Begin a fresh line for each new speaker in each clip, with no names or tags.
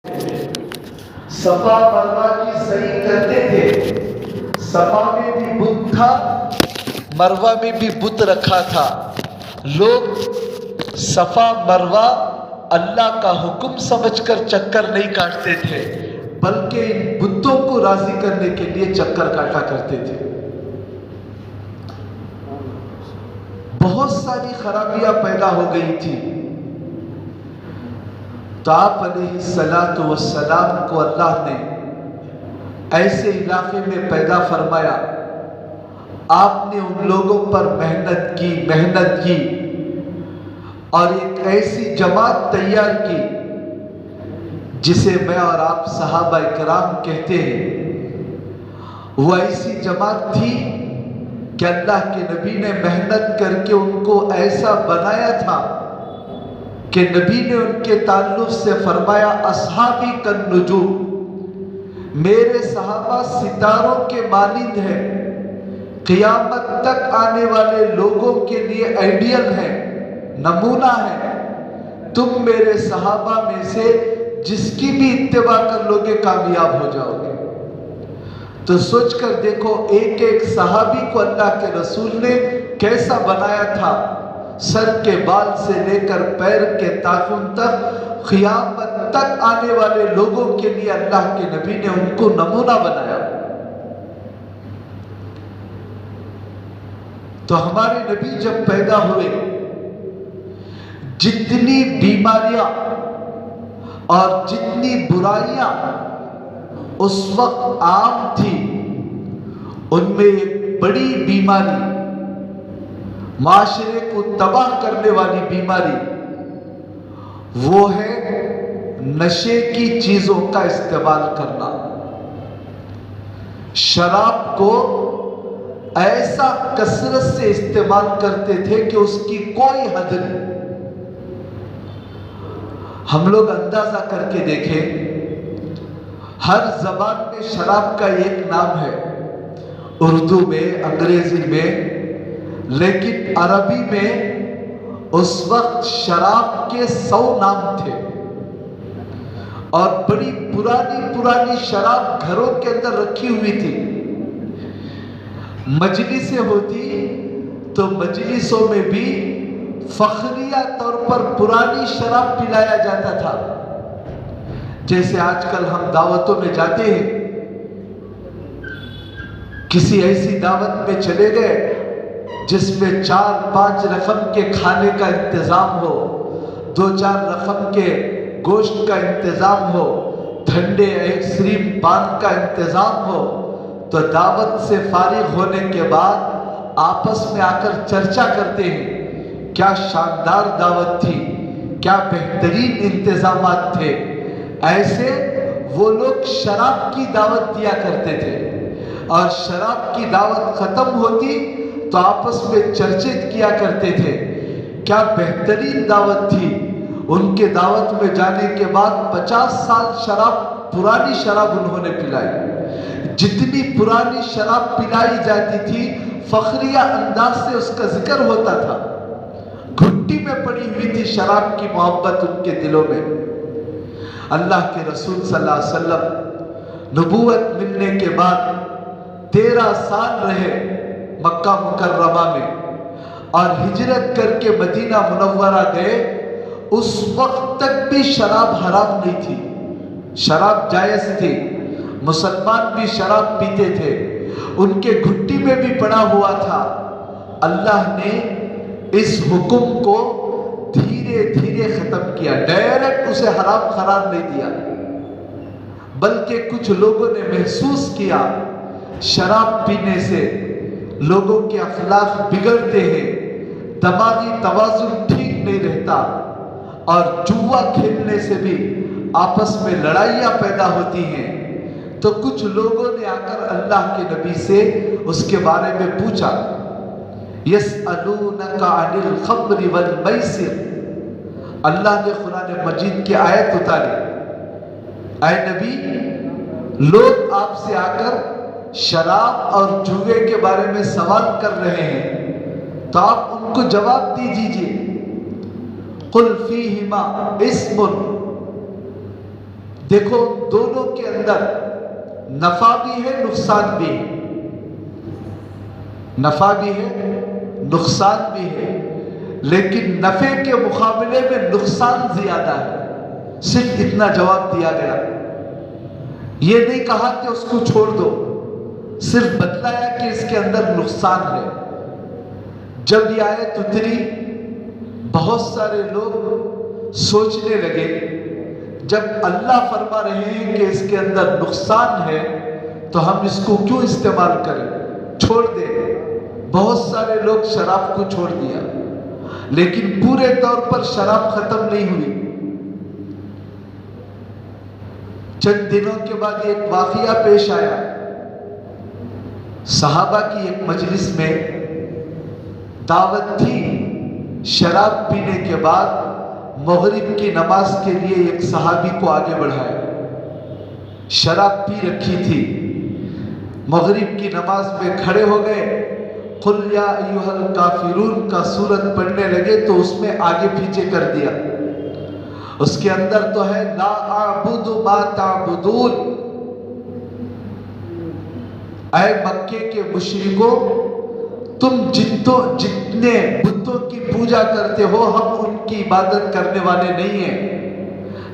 صفا مروا کی صحیح کرتے تھے. صفا میں بھی بت تھا، مروا میں بھی بت رکھا تھا. لوگ صفا مروا اللہ کا حکم سمجھ کر چکر نہیں کاٹتے تھے، بلکہ ان بتوں کو راضی کرنے کے لیے چکر کاٹا کرتے تھے. بہت ساری خرابیاں پیدا ہو گئی تھی. تو آپ علیہ الصلاۃ والسلام کو اللہ نے ایسے علاقے میں پیدا فرمایا. آپ نے ان لوگوں پر محنت کی اور ایک ایسی جماعت تیار کی جسے میں اور آپ صحابہ کرام کہتے ہیں. وہ ایسی جماعت تھی کہ اللہ کے نبی نے محنت کر کے ان کو ایسا بنایا تھا کہ نبی نے ان کے تعلق سے فرمایا اصحابی کالنجوم، میرے صحابہ ستاروں کے مانند ہیں، قیامت تک آنے والے لوگوں کے لیے آئیڈیل ہے، نمونہ ہے. تم میرے صحابہ میں سے جس کی بھی اتباع کر لو گے کامیاب ہو جاؤ گے. تو سوچ کر دیکھو ایک ایک صحابی کو اللہ کے رسول نے کیسا بنایا تھا. سر کے بال سے لے کر پیر کے ناخن تک قیامت تک آنے والے لوگوں کے لیے اللہ کے نبی نے ان کو نمونہ بنایا. تو ہمارے نبی جب پیدا ہوئے، جتنی بیماریاں اور جتنی برائیاں اس وقت عام تھی، ان میں ایک بڑی بیماری، معاشرے کو تباہ کرنے والی بیماری، وہ ہے نشے کی چیزوں کا استعمال کرنا. شراب کو ایسا کثرت سے استعمال کرتے تھے کہ اس کی کوئی حد نہیں. ہم لوگ اندازہ کر کے دیکھیں، ہر زبان میں شراب کا ایک نام ہے، اردو میں، انگریزی میں، لیکن عربی میں اس وقت شراب کے 100 نام تھے. اور بڑی پرانی شراب گھروں کے اندر رکھی ہوئی تھی. مجلسیں ہوتی تو مجلسوں میں بھی فخریہ طور پر پرانی شراب پلایا جاتا تھا. جیسے آج کل ہم دعوتوں میں جاتے ہیں، کسی ایسی دعوت میں چلے گئے جس میں 4-5 رقم کے کھانے کا انتظام ہو، 2-4 رقم کے گوشت کا انتظام ہو، ٹھنڈے آئس کریم پان کا انتظام ہو، تو دعوت سے فارغ ہونے کے بعد آپس میں آ کر چرچا کرتے ہیں کیا شاندار دعوت تھی، کیا بہترین انتظامات تھے. ایسے وہ لوگ شراب کی دعوت دیا کرتے تھے، اور شراب کی دعوت ختم ہوتی تو آپس میں چرچے کیا کرتے تھے کیا بہترین دعوت تھی. ان کے دعوت میں جانے کے بعد 50 سال پرانی شراب انہوں نے پلائی. جتنی پرانی شراب پلائی جاتی تھی فخریہ انداز سے اس کا ذکر ہوتا تھا. گھٹی میں پڑی ہوئی تھی شراب کی محبت ان کے دلوں میں. اللہ کے رسول صلی اللہ علیہ وسلم نبوت ملنے کے بعد 13 سال رہے مکہ مکرمہ میں، اور ہجرت کر کے مدینہ منورہ گئے. اس وقت تک بھی شراب حرام نہیں تھی، شراب جائز تھی. مسلمان بھی شراب پیتے تھے، ان کے گھٹی میں بھی پڑا ہوا تھا. اللہ نے اس حکم کو دھیرے دھیرے ختم کیا، ڈائریکٹ اسے حرام قرار نہیں دیا، بلکہ کچھ لوگوں نے محسوس کیا شراب پینے سے لوگوں کے اخلاق بگڑتے ہیں، دماغی توازن ٹھیک نہیں رہتا، اور جوا کھیلنے سے بھی آپس میں لڑائیاں پیدا ہوتی ہیں. تو کچھ لوگوں نے آ کر اللہ کے نبی سے اس کے بارے میں پوچھا. یسألونک عن الخمر والمیسر، اللہ نے قرآن مجید کی آیت اتاری، اے نبی لوگ آپ سے آ کر شراب اور جوئے کے بارے میں سوال کر رہے ہیں، تو آپ ان کو جواب دیجیے. قل فیہما اسم، دیکھو دونوں کے اندر نفع بھی ہے نقصان بھی ہے، نفع بھی ہے نقصان بھی ہے، لیکن نفع کے مقابلے میں نقصان زیادہ ہے، صرف اتنا جواب دیا گیا۔ یہ نہیں کہا کہ اس کو چھوڑ دو، صرف بتلایا کہ اس کے اندر نقصان ہے۔ جب یہ آیت اتری بہت سارے لوگ سوچنے لگے، جب اللہ فرما رہے ہیں کہ اس کے اندر نقصان ہے تو ہم اس کو کیوں استعمال کریں، چھوڑ دیں۔ بہت سارے لوگ شراب کو چھوڑ دیا، لیکن پورے طور پر شراب ختم نہیں ہوئی۔ چند دنوں کے بعد ایک واقعہ پیش آیا، صحابہ کی ایک مجلس میں دعوت تھی، شراب پینے کے بعد مغرب کی نماز کے لیے ایک صحابی کو آگے بڑھایا، شراب پی رکھی تھی، مغرب کی نماز میں کھڑے ہو گئے، قل یا ایھا الکافرون کا سورت پڑھنے لگے تو اس میں آگے پیچھے کر دیا۔ اس کے اندر تو ہے لا اعبد ما تعبدون، اے مکے کے مشرکو تم جتنے بتوں کی پوجا کرتے ہو ہم ان کی عبادت کرنے والے نہیں ہیں،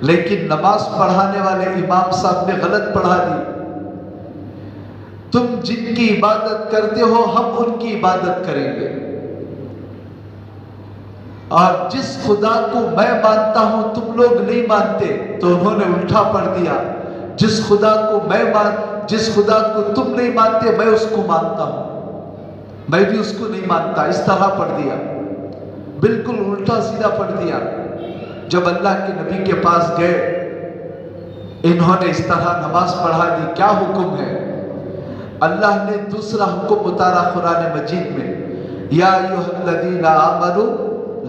لیکن نماز پڑھانے والے امام صاحب نے غلط پڑھا دی۔ تم جن کی عبادت کرتے ہو ہم ان کی عبادت کریں گے، اور جس خدا کو میں مانتا ہوں تم لوگ نہیں مانتے، تو انہوں نے الٹا پڑھ دیا، جس خدا کو تم نہیں مانتے میں اس کو مانتا ہوں، میں بھی اس کو نہیں مانتا، اس طرح پڑھ دیا، بالکل الٹا سیدھا پڑھ دیا۔ جب اللہ کے نبی کے پاس گئے، انہوں نے اس طرح نماز پڑھا دی، کیا حکم ہے؟ اللہ نے دوسرا حکم اتارا قرآن مجید میں، یا ایھا الذین آمنوا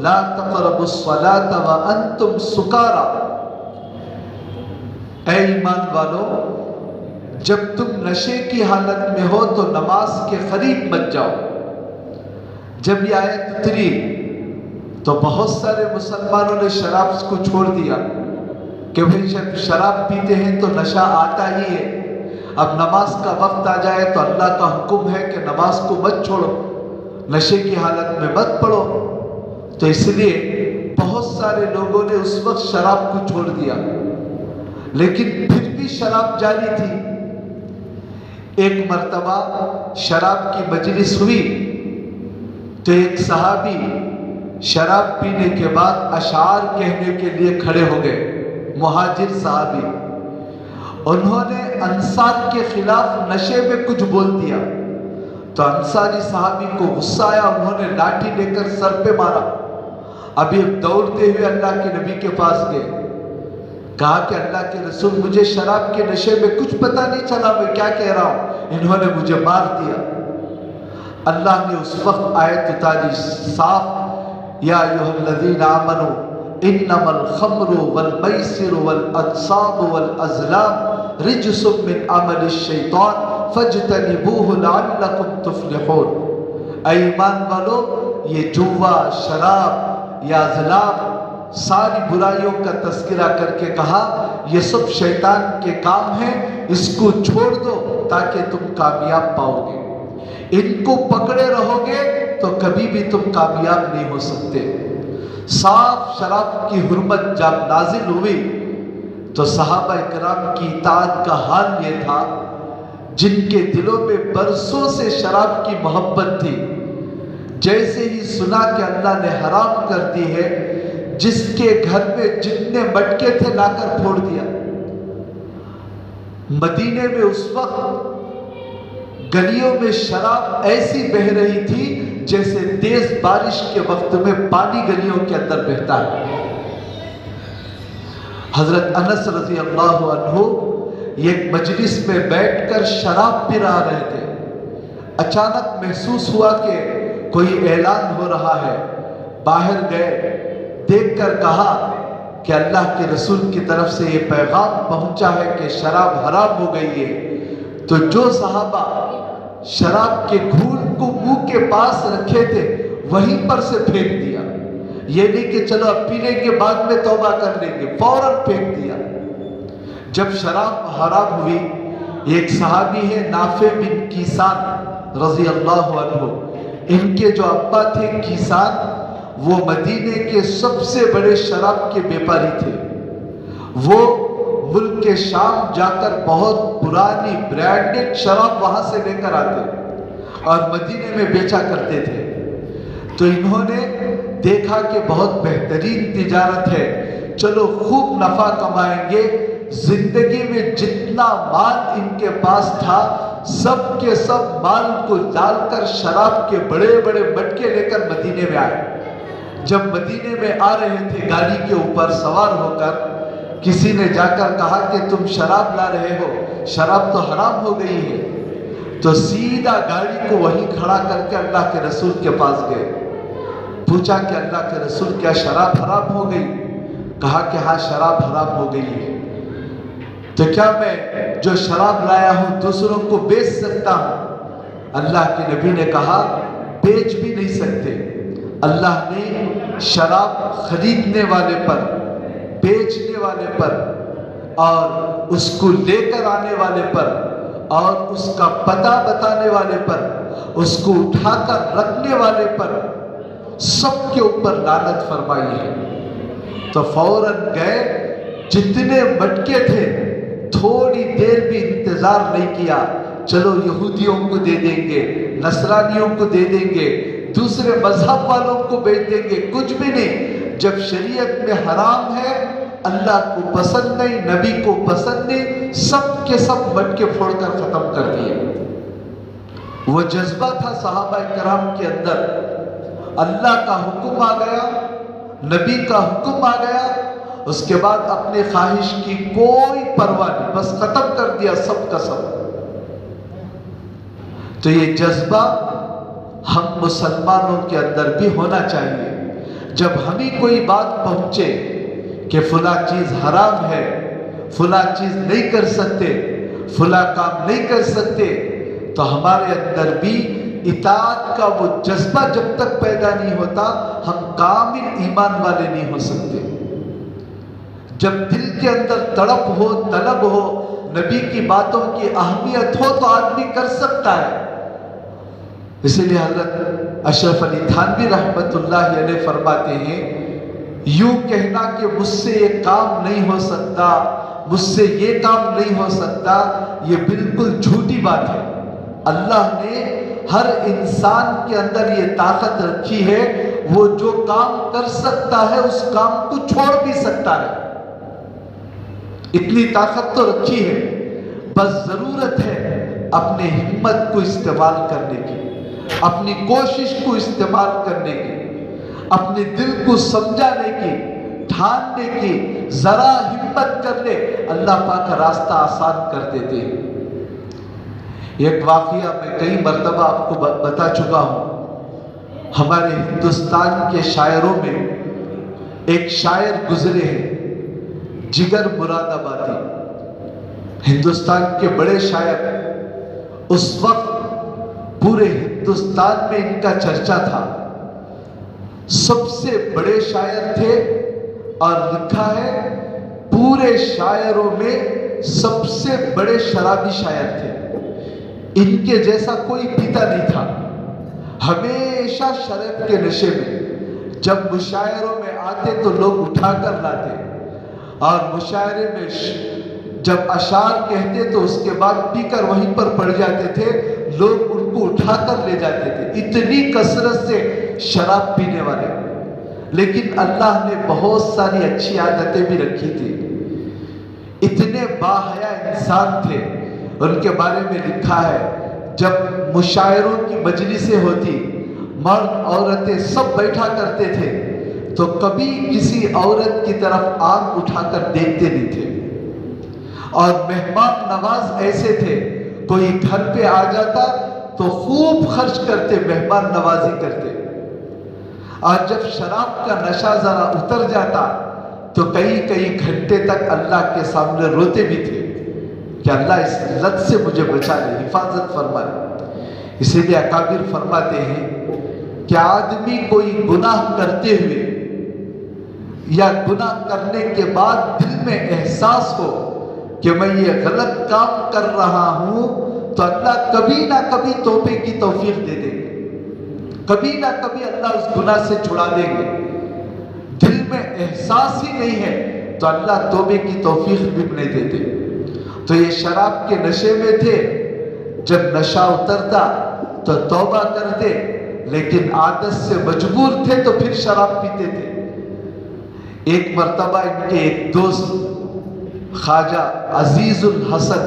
لا تقربوا الصلاۃ وانتم سکارا، اے ایمان والو جب تم نشے کی حالت میں ہو تو نماز کے قریب مت جاؤ۔ جب یہ آیت اتری تو بہت سارے مسلمانوں نے شراب کو چھوڑ دیا کہ بھئی جب شراب پیتے ہیں تو نشہ آتا ہی ہے، اب نماز کا وقت آ جائے تو اللہ کا حکم ہے کہ نماز کو مت چھوڑو، نشے کی حالت میں مت پڑھو، تو اس لیے بہت سارے لوگوں نے اس وقت شراب کو چھوڑ دیا، لیکن پھر بھی شراب جاری تھی۔ ایک مرتبہ شراب کی مجلس ہوئی تو ایک صحابی شراب پینے کے بعد اشعار کہنے کے لیے کھڑے ہو گئے، مہاجر صحابی، انہوں نے انصار کے خلاف نشے میں کچھ بول دیا تو انصاری صحابی کو غصہ آیا، انہوں نے لاٹھی لے کر سر پہ مارا۔ ابھی دوڑتے ہوئے اللہ کے نبی کے پاس گئے، کہا کہ اللہ کے رسول مجھے شراب کے نشے میں کچھ پتہ نہیں چلا میں کیا کہہ رہا ہوں، انہوں نے مجھے مار دیا۔ اللہ نے اس وقت آیت اتاری صاف، یا ایھا الذین آمنوا انما الخمر والمیسر والانصاب والازلام رجس من عمل الشیطان فاجتنبوہ لعلکم تفلحون، اے ایمان والو یہ جوا، شراب یا ازلام ساری برائیوں کا تذکرہ کر کے کہا یہ سب شیطان کے کام ہیں، اس کو چھوڑ دو تاکہ تم کامیاب پاؤ گے، ان کو پکڑے رہو گے تو کبھی بھی تم کامیاب نہیں ہو سکتے۔ صاف شراب کی حرمت جب نازل ہوئی تو صحابہ اکرام کی اطاعت کا حال یہ تھا، جن کے دلوں میں برسوں سے شراب کی محبت تھی، جیسے ہی سنا کہ اللہ نے حرام کر دی ہے، جس کے گھر میں جتنے مٹکے تھے لا کر پھوڑ دیا۔ مدینے میں اس وقت گلیوں میں شراب ایسی بہہ رہی تھی جیسے تیز بارش کے وقت میں پانی گلیوں کے اندر بہتا ہے۔ حضرت انس رضی اللہ عنہ ایک مجلس میں بیٹھ کر شراب پی رہے تھے، اچانک محسوس ہوا کہ کوئی اعلان ہو رہا ہے، باہر گئے، دیکھ کر کہا کہ اللہ کے رسول کی طرف سے یہ پیغام پہنچا ہے کہ شراب حرام ہو گئی ہے۔ تو جو صحابہ شراب کے گھونٹ کو منہ کے پاس رکھے تھے وہیں پر سے پھینک دیا، یہ نہیں کہ چلو اب پینے کے بعد میں توبہ کر لیں گے، فوراً پھینک دیا۔ جب شراب حرام ہوئی، ایک صحابی ہے نافع بن کیسان رضی اللہ عنہ، ان کے جو ابا تھے کیسان، وہ مدینے کے سب سے بڑے شراب کے بیپاری تھے۔ وہ ملک کے شام جا کر بہت پرانی برانڈڈ شراب وہاں سے لے کر آتے اور مدینے میں بیچا کرتے تھے۔ تو انہوں نے دیکھا کہ بہت بہترین تجارت ہے، چلو خوب نفع کمائیں گے۔ زندگی میں جتنا مال ان کے پاس تھا سب کے سب مال کو ڈال کر شراب کے بڑے بڑے مٹکے لے کر مدینے میں آئے۔ جب مدینے میں آ رہے تھے گاڑی کے اوپر سوار ہو کر، کسی نے جا کر کہا کہ تم شراب لا رہے ہو، شراب تو حرام ہو گئی ہے۔ تو سیدھا گاڑی کو وہیں کھڑا کر کے اللہ کے رسول کے پاس گئے، پوچھا کہ اللہ کے رسول کیا شراب حرام ہو گئی؟ کہا کہ ہاں شراب حرام ہو گئی ہے۔ تو کیا میں جو شراب لایا ہوں دوسروں کو بیچ سکتا ہوں؟ اللہ کے نبی نے کہا بیچ بھی نہیں سکتے۔ اللہ نے شراب خریدنے والے پر، بیچنے والے پر، اور اس کو لے کر آنے والے پر، اور اس کا پتہ بتانے والے پر، اس کو اٹھا کر رکھنے والے پر، سب کے اوپر لعنت فرمائی ہے۔ تو فوراً گئے، جتنے مٹکے تھے تھوڑی دیر بھی انتظار نہیں کیا، چلو یہودیوں کو دے دیں گے، نصرانیوں کو دے دیں گے، دوسرے مذہب والوں کو بیچ دیں گے، کچھ بھی نہیں۔ جب شریعت میں حرام ہے، اللہ کو پسند نہیں، نبی کو پسند نہیں، سب کے سب مٹکے پھوڑ کر ختم کر دیے۔ وہ جذبہ تھا صحابہ کرام کے اندر، اللہ کا حکم آ گیا، نبی کا حکم آ گیا، اس کے بعد اپنے خواہش کی کوئی پرواہ نہیں، بس ختم کر دیا سب کا سب۔ تو یہ جذبہ ہم مسلمانوں کے اندر بھی ہونا چاہیے۔ جب ہمیں کوئی بات پہنچے کہ فلاں چیز حرام ہے، فلاں چیز نہیں کر سکتے، فلاں کام نہیں کر سکتے، تو ہمارے اندر بھی اطاعت کا وہ جذبہ جب تک پیدا نہیں ہوتا ہم کامل ایمان والے نہیں ہو سکتے۔ جب دل کے اندر تڑپ ہو، طلب ہو، نبی کی باتوں کی اہمیت ہو تو آدمی کر سکتا ہے۔ اسی لیے حضرت اشرف علی تھانوی رحمت اللہ علیہ فرماتے ہیں، یوں کہنا کہ مجھ سے یہ کام نہیں ہو سکتا، مجھ سے یہ کام نہیں ہو سکتا، یہ بالکل جھوٹی بات ہے۔ اللہ نے ہر انسان کے اندر یہ طاقت رکھی ہے، وہ جو کام کر سکتا ہے اس کام کو چھوڑ بھی سکتا ہے، اتنی طاقت تو رکھی ہے۔ بس ضرورت ہے اپنے ہمت کو استعمال کرنے کی، اپنی کوشش کو استعمال کرنے کی، اپنے دل کو سمجھانے کی، ٹھاننے کی، ذرا ہمت کر لے، اللہ پاک کا راستہ آسان کر دیتے ہیں۔ ایک واقعہ میں کئی مرتبہ آپ کو بتا چکا ہوں۔ ہمارے ہندوستان کے شاعروں میں ایک شاعر گزرے ہیں، جگر مراد آبادی، ہندوستان کے بڑے شاعر۔ اس وقت پورے ہندوستان میں ان کا چرچا تھا، سب سے بڑے شاعر تھے، اور لکھا ہے پورے شاعروں میں سب سے بڑے شرابی شاعر تھے، ان کے جیسا کوئی پیتا نہیں تھا، ہمیشہ شراب کے نشے میں۔ جب مشاعروں میں آتے تو لوگ اٹھا کر لاتے، اور مشاعرے میں جب اشعار کہتے تو اس کے بعد پی کر وہیں پر پڑ جاتے تھے، لوگ ان کو اٹھا کر لے جاتے تھے، اتنی کثرت سے شراب پینے والے۔ لیکن اللہ نے بہت ساری اچھی عادتیں بھی رکھی تھی، اتنے باحیا انسان تھے۔ ان کے بارے میں لکھا ہے جب مشاعروں کی مجلسیں ہوتی، مرد عورتیں سب بیٹھا کرتے تھے، تو کبھی کسی عورت کی طرف آنکھ اٹھا کر دیکھتے نہیں تھے، اور مہمان نواز ایسے تھے، کوئی گھر پہ آ جاتا تو خوب خرچ کرتے، مہمان نوازی کرتے، اور جب شراب کا نشہ ذرا اتر جاتا تو کئی گھنٹے تک اللہ کے سامنے روتے بھی تھے کہ اللہ اس لت سے مجھے بچا لے، حفاظت فرمائے۔ اسی لیے اکابر فرماتے ہیں کہ آدمی کوئی گناہ کرتے ہوئے یا گناہ کرنے کے بعد دل میں احساس ہو کہ میں یہ غلط کام کر رہا ہوں تو اللہ کبھی نہ کبھی توبے کی توفیق دے دیں گے، کبھی نہ کبھی اللہ اس گناہ سے چھڑا دیں گے۔ دل میں احساس ہی نہیں ہے تو اللہ توبے کی توفیق بھی نہیں دیتے۔ تو یہ شراب کے نشے میں تھے، جب نشہ اترتا تو توبہ کرتے، لیکن عادت سے مجبور تھے تو پھر شراب پیتے تھے۔ ایک مرتبہ ان کے ایک دوست خواجہ عزیز الحسن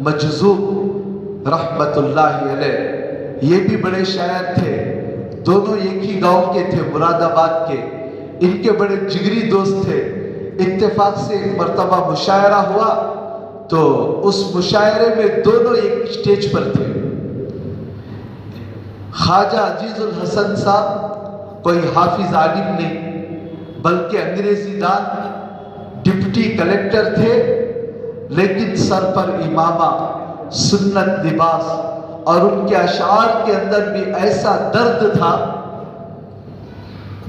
مجذوب رحمت اللہ علیہ، یہ بھی بڑے شاعر تھے، دونوں ایک ہی گاؤں کے تھے، مراد آباد کے، ان کے بڑے جگری دوست تھے۔ اتفاق سے ایک مرتبہ مشاعرہ ہوا تو اس مشاعرے میں دونوں ایک اسٹیج پر تھے۔ خواجہ عزیز الحسن صاحب کوئی حافظ عالم نہیں بلکہ انگریزی دان ڈپٹی کلیکٹر تھے، لیکن سر پر امامہ، سنت لباس، اور ان کے اشعار کے اندر بھی ایسا درد تھا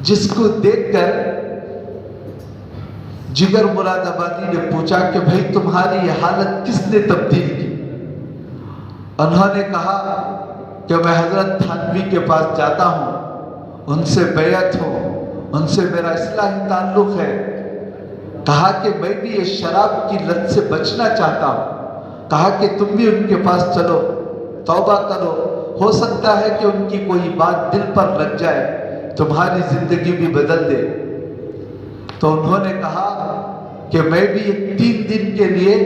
جس کو دیکھ کر جگر مراد آبادی نے پوچھا کہ بھائی تمہاری یہ حالت کس نے تبدیل کی؟ انہوں نے کہا کہ میں حضرت تھانوی کے پاس جاتا ہوں، ان سے بیعت ہوں، ان سے میرا اصلاحی تعلق ہے۔ کہا کہ میں بھی یہ شراب کی لت سے بچنا چاہتا ہوں۔ کہا کہ تم بھی ان کے پاس چلو، توبہ کرو، ہو سکتا ہے کہ ان کی کوئی بات دل پر لگ جائے، تمہاری زندگی بھی بدل دے۔ تو انہوں نے کہا کہ میں بھی 3 دن کے لیے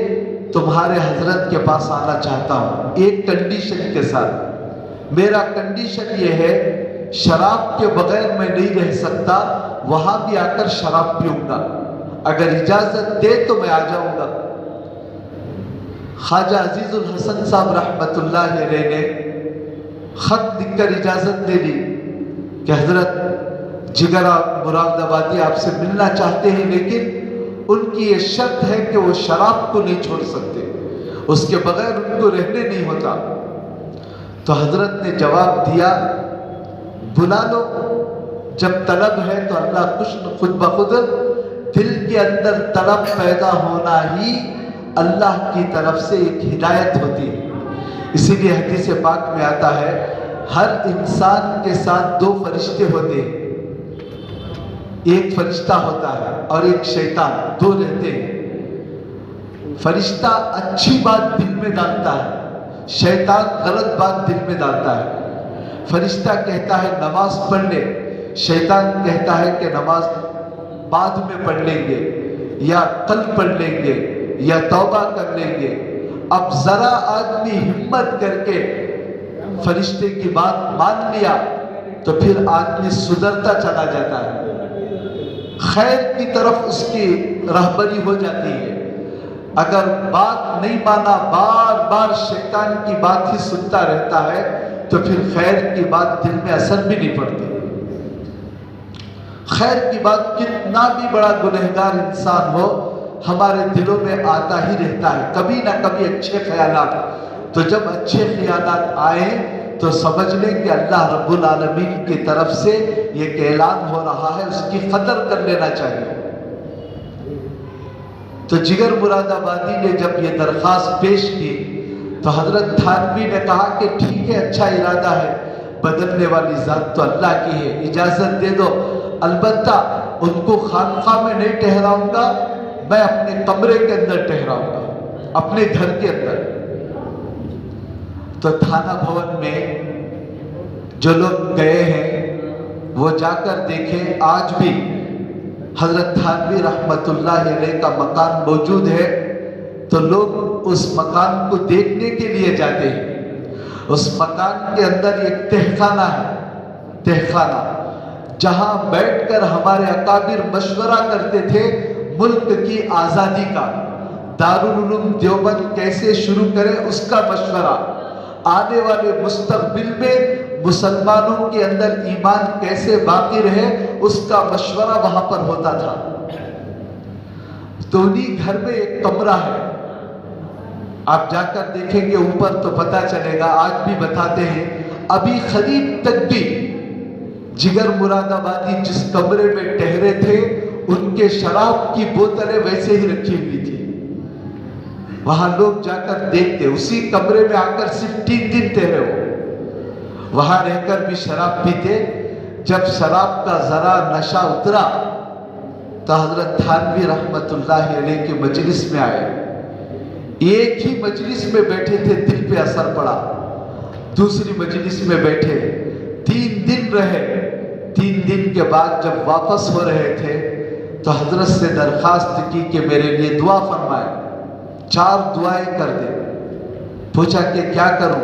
تمہارے حضرت کے پاس آنا چاہتا ہوں، ایک کنڈیشن کے ساتھ۔ میرا کنڈیشن یہ ہے، شراب کے بغیر میں نہیں رہ سکتا، وہاں بھی آ کر شراب پیوں گا، اگر اجازت دے تو میں آ جاؤں گا۔ خواجہ عزیز الحسن صاحب رحمت اللہ علیہ نے خط لکھ کر اجازت دے دی کہ حضرت جگر مراد آبادی آپ سے ملنا چاہتے ہیں، لیکن ان کی یہ شرط ہے کہ وہ شراب کو نہیں چھوڑ سکتے، اس کے بغیر ان کو رہنے نہیں ہوتا۔ تو حضرت نے جواب دیا، بلا لو، جب طلب ہے تو اللہ خود بخود، دل کے اندر طلب پیدا ہونا ہی اللہ کی طرف سے ایک ہدایت ہوتی ہے۔ اسی لیے حدیث پاک میں آتا ہے، ہر انسان کے ساتھ 2 فرشتے ہوتے ہیں، ایک فرشتہ ہوتا ہے اور ایک شیطان، 2 رہتے ہیں۔ فرشتہ اچھی بات دل میں ڈالتا ہے، شیطان غلط بات دل میں ڈالتا ہے۔ فرشتہ کہتا ہے نماز پڑھ لے، شیطان کہتا ہے کہ نماز بعد میں پڑھ لیں گے، یا کل پڑھ لیں گے، یا توبہ کر لیں گے۔ اب ذرا آدمی ہمت کر کے فرشتے کی بات مان لیا تو پھر آدمی سدھرتا چلا جاتا ہے، خیر کی طرف اس کی رہبری ہو جاتی ہے۔ اگر بات نہیں مانا، بار بار شیطان کی بات ہی سنتا رہتا ہے تو پھر خیر کی بات دل میں اثر بھی نہیں پڑتی۔ خیر کی بات کتنا بھی بڑا گنہگار انسان ہو، ہمارے دلوں میں آتا ہی رہتا ہے کبھی نہ کبھی اچھے خیالات۔ تو جب اچھے خیالات آئیں تو سمجھ لیں کہ اللہ رب العالمین کی طرف سے یہ اعلان ہو رہا ہے، اس کی قدر کر لینا چاہیے۔ تو جگر مراد آبادی نے جب یہ درخواست پیش کی تو حضرت تھانوی نے کہا کہ ٹھیک ہے، اچھا ارادہ ہے، بدلنے والی ذات تو اللہ کی ہے، اجازت دے دو، البتہ ان کو خانقاہ میں نہیں ٹھہراؤں گا، میں اپنے کمرے کے اندر ٹھہراؤں گا، اپنے گھر کے اندر۔ تو تھانہ بھون میں جو لوگ گئے ہیں وہ جا کر دیکھیں، آج بھی حضرت تھانوی رحمت اللہ علیہ کا مکان موجود ہے، تو لوگ اس مکان کو دیکھنے کے لیے جاتے ہیں۔ اس مکان کے اندر ایک تہخانہ ہے، تہخانہ، جہاں بیٹھ کر ہمارے اکابر مشورہ کرتے تھے ملک کی آزادی کا، دارالعلوم دیوبند کیسے شروع کرے اس کا مشورہ، آنے والے مستقبل میں مسلمانوں کے اندر ایمان کیسے باقی رہے اس کا مشورہ وہاں پر ہوتا تھا۔ تو انہی گھر میں ایک کمرہ ہے، آپ جا کر دیکھیں گے اوپر تو پتہ چلے گا، آج بھی بتاتے ہیں، ابھی قریب تک بھی جگر مراد آبادی جس کمرے میں ٹھہرے تھے ان کے شراب کی بوتلیں ویسے ہی رکھی ہوئی تھی۔ وہاں لوگ جا کر دیکھتے، اسی کمرے میں آ کر صرف 3 دن ٹھہرے ہو، وہاں رہ کر بھی شراب پیتے۔ جب شراب کا ذرا نشہ اترا تو حضرت تھانوی رحمت اللہ علیہ کے مجلس میں آئے، ایک ہی مجلس میں بیٹھے تھے، دل پہ اثر پڑا، دوسری مجلس میں بیٹھے، 3 دن رہے۔ 3 دن کے بعد جب واپس ہو رہے تھے تو حضرت سے درخواست کی کہ میرے لیے دعا فرمائے، 4 دعائیں کر دے۔ پوچھا کہ کیا کروں؟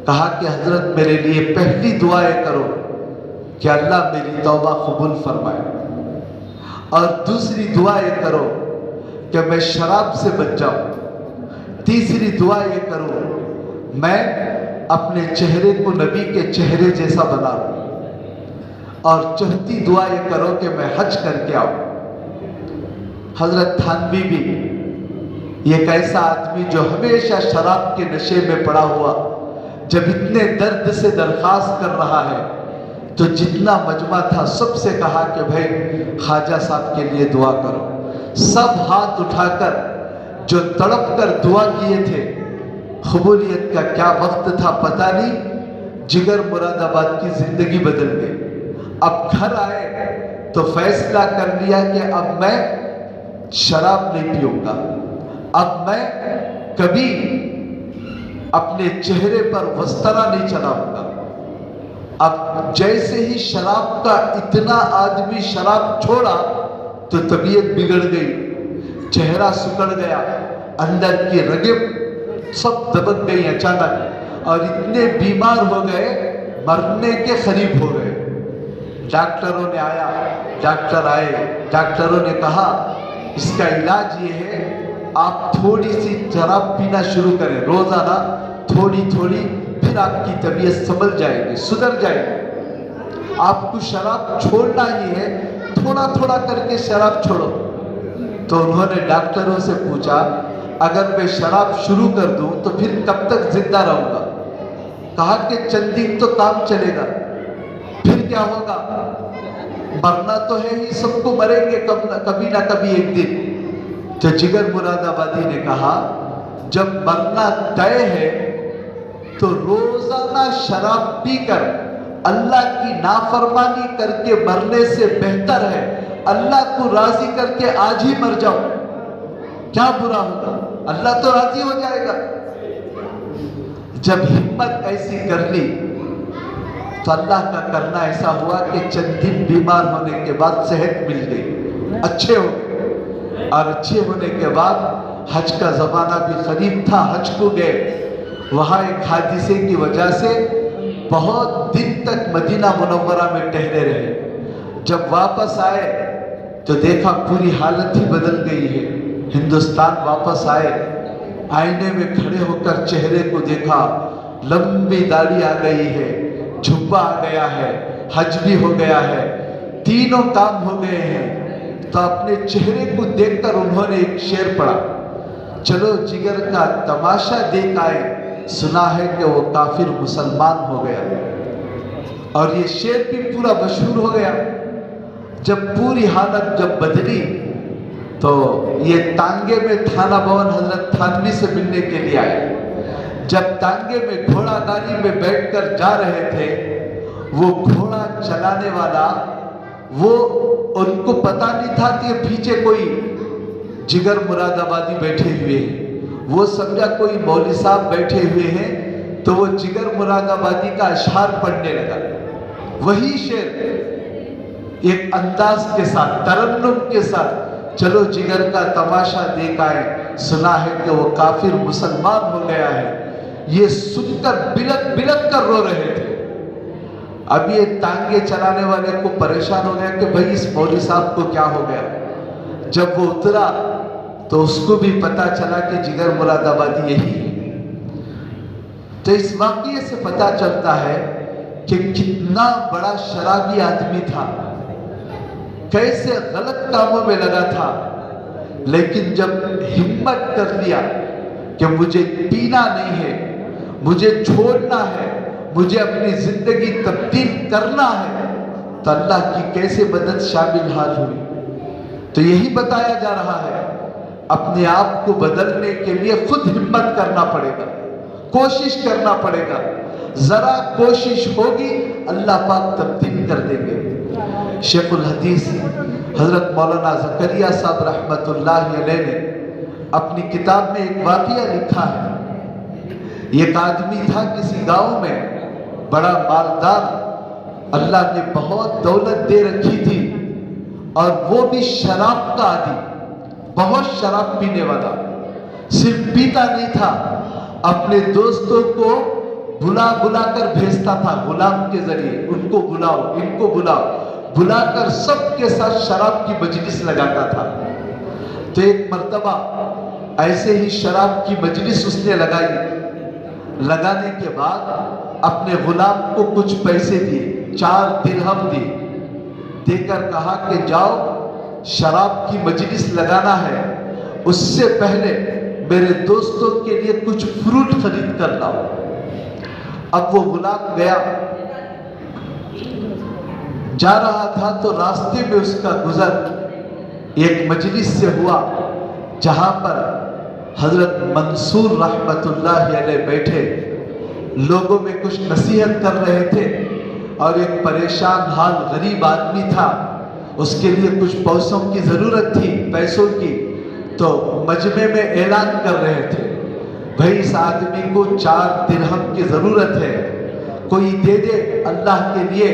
کہا کہ حضرت میرے لیے پہلی دعائیں کرو کہ اللہ میری توبہ قبول فرمائے، اور دوسری دعائیں کرو کہ میں شراب سے بچ جاؤں، تیسری دعائیں کرو میں اپنے چہرے کو نبی کے چہرے جیسا بنا لوں، اور چوتھی دعائیں کرو کہ میں حج کر کے آؤں۔ حضرت تھانوی بھی ایک ایسا آدمی جو ہمیشہ شراب کے نشے میں پڑا ہوا، جب اتنے درد سے درخواست کر رہا ہے تو جتنا مجمع تھا سب سے کہا کہ بھائی خواجہ صاحب کے لیے دعا کرو۔ سب ہاتھ اٹھا کر جو تڑپ کر دعا کیے تھے، قبولیت کا کیا وقت تھا پتہ نہیں، جگر مراد آباد کی زندگی بدل گئی۔ اب گھر آئے تو فیصلہ کر لیا کہ اب میں شراب نہیں پیوں گا، اب میں کبھی اپنے چہرے پر وسترا نہیں چلاؤں گا۔ اب جیسے ہی شراب کا اتنا آدمی شراب چھوڑا تو طبیعت بگڑ گئی، چہرہ سکڑ گیا، اندر کی رگیں سب دبک گئی اچانک، اور اتنے بیمار ہو گئے مرنے کے قریب ہو گئے۔ ڈاکٹروں نے آیا، ڈاکٹروں نے کہا اس کا علاج یہ ہے آپ تھوڑی سی شراب پینا شروع کریں، روزانہ تھوڑی تھوڑی، پھر آپ کی طبیعت سنبھل جائے گی، سدھر جائے گی۔ آپ کو شراب چھوڑنا ہی ہے، تھوڑا تھوڑا کر کے شراب چھوڑو۔ تو انہوں نے ڈاکٹروں سے پوچھا اگر میں شراب شروع کر دوں تو پھر کب تک زندہ رہوں گا؟ کہا کہ چند دن تو کام چلے گا، پھر کیا ہوگا؟ مرنا تو ہے ہی، سب کو مریں گے کبھی نہ کبھی ایک دن۔ تو جگر مراد آبادی نے کہا جب مرنا طے ہے تو روزانہ شراب پی کر اللہ کی نافرمانی کر کے مرنے سے بہتر ہے اللہ کو راضی کر کے آج ہی مر جاؤ، کیا برا ہوگا، اللہ تو راضی ہو جائے گا۔ جب ہمت ایسی کر لی تو اللہ کا کرنا ایسا ہوا کہ چند دن بیمار ہونے کے بعد صحت مل گئی، اچھے ہو گئے، اور اچھے ہونے کے بعد حج کا زمانہ بھی قریب تھا، حج کو گئے۔ وہاں ایک حادثے کی وجہ سے بہت دن تک مدینہ منورہ میں ٹہرے رہے۔ جب واپس آئے تو دیکھا پوری حالت ہی بدل گئی ہے۔ ہندوستان واپس آئے، آئینے میں کھڑے ہو کر چہرے کو دیکھا، لمبی داڑھی آ گئی ہے، جھبا آ گیا ہے، حج بھی ہو گیا ہے، تینوں کام ہو گئے ہیں۔ تو اپنے چہرے کو دیکھ کر انہوں نے ایک شعر پڑھا، چلو جگر کا تماشا دیکھ آئے، سنا ہے کہ وہ کافر مسلمان ہو گیا۔ اور یہ شعر بھی پورا مشہور ہو گیا۔ جب پوری حالت جب بدلی تو یہ تانگے میں تھانہ بھون حضرت تھانوی سے ملنے کے لیے آئے۔ جب تانگے میں گھوڑا گاڑی میں بیٹھ کر جا رہے تھے، وہ گھوڑا چلانے والا وہ ان کو پتا نہیں تھا کہ پیچھے کوئی جگر مراد آبادی بیٹھے ہوئے ہیں، وہ سمجھا کوئی مولوی صاحب بیٹھے ہوئے ہیں، تو وہ جگر مراد آبادی کا اشعار پڑھنے لگا، وہی شعر ایک انداز کے ساتھ، ترنم کے ساتھ، چلو جگر کا تماشا دیکھ آئے، سنا ہے کہ وہ کافر مسلمان ہو گیا ہے۔ یہ سن کر بلک بلک کر رو رہے تھے۔ اب یہ تانگے چلانے والے کو پریشان ہو گیا کہ بھئی اس مولوی صاحب کو کیا ہو گیا۔ جب وہ اترا تو اس کو بھی پتا چلا کہ جگر مراد آبادی یہی ہے۔ تو اس واقعے سے پتا چلتا ہے کہ کتنا بڑا شرابی آدمی تھا، کیسے غلط کاموں میں لگا تھا، لیکن جب ہمت کر لیا کہ مجھے پینا نہیں ہے، مجھے چھوڑنا ہے، مجھے اپنی زندگی تبدیل کرنا ہے، تو اللہ کی کیسے مدد شامل حال ہوئی۔ تو یہی بتایا جا رہا ہے اپنے آپ کو بدلنے کے لیے خود ہمت کرنا پڑے گا، کوشش کرنا پڑے گا. ذرا کوشش ہوگی اللہ پاک تبدیل کر دیں گے. شیخ الحدیث حضرت مولانا زکریا صاحب رحمت اللہ علیہ نے اپنی کتاب میں ایک واقعہ لکھا ہے. ایک آدمی تھا کسی گاؤں میں، بڑا مالدار، اللہ نے بہت دولت دے رکھی تھی، اور وہ بھی شراب کا عادی، بہت شراب پینے والا. صرف پیتا نہیں تھا، اپنے دوستوں کو بلا بلا کر بھیجتا تھا غلام کے ذریعے، ان کو بلاؤ، ان کو بلاؤ، بلا کر سب کے ساتھ شراب کی مجلس لگاتا تھا. تو ایک مرتبہ ایسے ہی شراب کی مجلس اس نے لگائی. لگانے کے بعد اپنے غلام کو کچھ پیسے دیے، 4 درہم دیے، دے کر کہا کہ جاؤ شراب کی مجلس لگانا ہے، اس سے پہلے میرے دوستوں کے لیے کچھ فروٹ خرید کر لاؤ. اب وہ غلام گیا، جا رہا تھا تو راستے میں اس کا گزر ایک مجلس سے ہوا جہاں پر حضرت منصور رحمت اللہ علیہ بیٹھے لوگوں میں کچھ نصیحت کر رہے تھے. اور ایک پریشان حال غریب آدمی تھا، اس کے لیے کچھ پیسوں کی ضرورت تھی، پیسوں کی. تو مجمع میں اعلان کر رہے تھے، بھائی اس آدمی کو 4 درہم کی ضرورت ہے، کوئی دے دے اللہ کے لیے،